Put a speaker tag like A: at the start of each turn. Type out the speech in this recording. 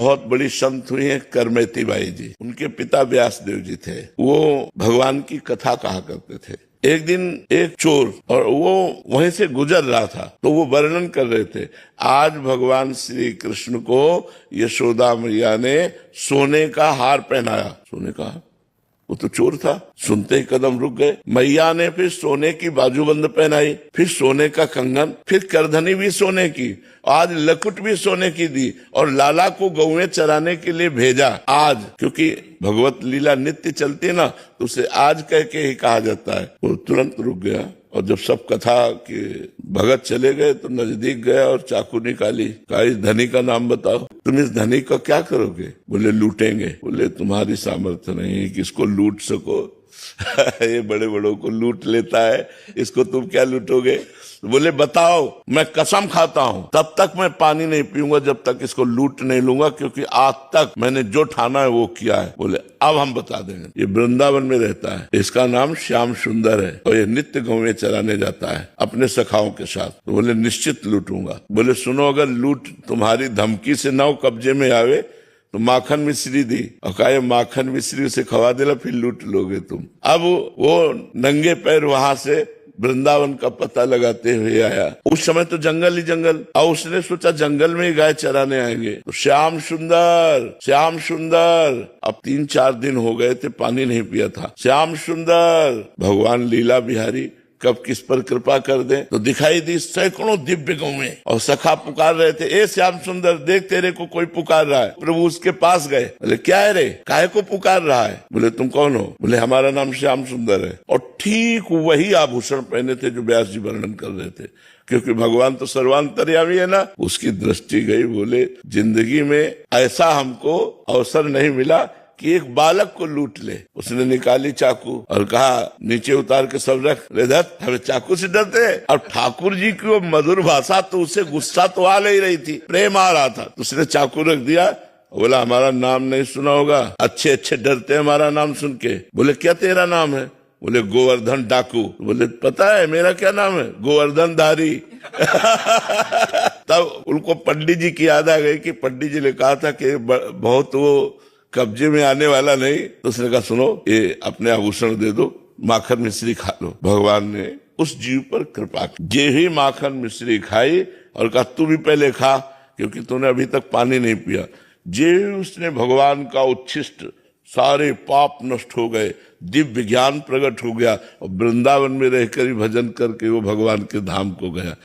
A: बहुत बड़ी संत हुई है करमेती बाई जी। उनके पिता व्यासदेव जी थे। वो भगवान की कथा कहा करते थे। एक दिन एक चोर और वो वहीं से गुजर रहा था, तो वो वर्णन कर रहे थे, आज भगवान श्री कृष्ण को यशोदा मैया ने सोने का हार पहनाया। सोने का, वो तो चोर था। सुनते ही कदम रुक गए। मैया ने फिर सोने की बाजूबंद पहनाई, फिर सोने का कंगन, फिर करधनी भी सोने की, आज लकुट भी सोने की दी और लाला को गौएं चराने के लिए भेजा। आज, क्योंकि भगवत लीला नित्य चलती है ना, तो उसे आज कह के ही कहा जाता है। वो तुरंत रुक गया और जब सब कथा के भगत चले गए तो नजदीक गया और चाकू निकाली। कहा, इस धनी का नाम बताओ। तुम इस धनी का क्या करोगे? बोले, लूटेंगे। बोले, तुम्हारी सामर्थ्य नहीं कि इसको लूट सको। ये बड़े बड़ों को लूट लेता है, इसको तुम क्या लूटोगे? बोले, बताओ। मैं कसम खाता हूं तब तक मैं पानी नहीं पीऊंगा जब तक इसको लूट नहीं लूंगा, क्योंकि आज तक मैंने जो ठाना है वो किया है। बोले, अब हम बता देंगे। ये वृंदावन में रहता है, इसका नाम श्याम सुंदर है और ये नित्य गौएं चराने जाता है अपने सखाओं के साथ। तो बोले, निश्चित लूटूंगा। बोले, सुनो, अगर लूट तुम्हारी धमकी से नाव कब्जे में आवे तो माखन मिश्री दी, और कहा माखन मिश्री उसे खवा देला, फिर लूट लोगे तुम। अब वो नंगे पैर वहां से वृंदावन का पता लगाते हुए आया। उस समय तो जंगल ही जंगल, और उसने सोचा जंगल में ही गाय चराने आएंगे। तो श्याम सुंदर, श्याम सुंदर। अब 3-4 दिन हो गए थे, पानी नहीं पिया था। श्याम सुंदर। भगवान लीला बिहारी कब किस पर कृपा कर दे, तो दिखाई दी सैकड़ों दिव्य गौएं और सखा पुकार रहे थे, ए श्याम सुंदर, देख तेरे को कोई पुकार रहा है। प्रभु उसके पास गए। बोले, क्या है रे, काहे को पुकार रहा है? बोले, तुम कौन हो? बोले, हमारा नाम श्याम सुंदर है। और ठीक वही आभूषण पहने थे जो व्यास जी वर्णन कर रहे थे, क्योंकि भगवान तो सर्वांतर्यामी है ना। उसकी दृष्टि गई। बोले, जिंदगी में ऐसा हमको अवसर नहीं मिला कि एक बालक को लूट ले। उसने निकाली चाकू और कहा, नीचे उतार के सब रख। रेधत, हमें चाकू से डरते हैं? और ठाकुर जी की वो मधुर भाषा, तो उसे गुस्सा तो आ नहीं रही थी, प्रेम आ रहा था। तो उसने चाकू रख दिया। बोला, हमारा नाम नहीं सुना होगा? अच्छे अच्छे डरते हैं हमारा नाम सुन के। बोले, क्या तेरा नाम है? बोले, गोवर्धन डाकू। बोले, पता है मेरा क्या नाम है? गोवर्धन धारी। तब उनको पंडित जी की याद आ गई कि पंडित जी ने कहा था कि बहुत वो कब्जे में आने वाला नहीं। तो उसने कहा, सुनो, ये अपने आभूषण दे दो, माखन मिश्री खा लो। भगवान ने उस जीव पर कृपा की। जे ही माखन मिश्री खाई और कहा, तू भी पहले खा, क्योंकि तूने अभी तक पानी नहीं पिया। जे उसने भगवान का उच्छिष्ट, सारे पाप नष्ट हो गए, दिव्य ज्ञान प्रकट हो गया और वृंदावन में रहकर ही भजन करके वो भगवान के धाम को गया।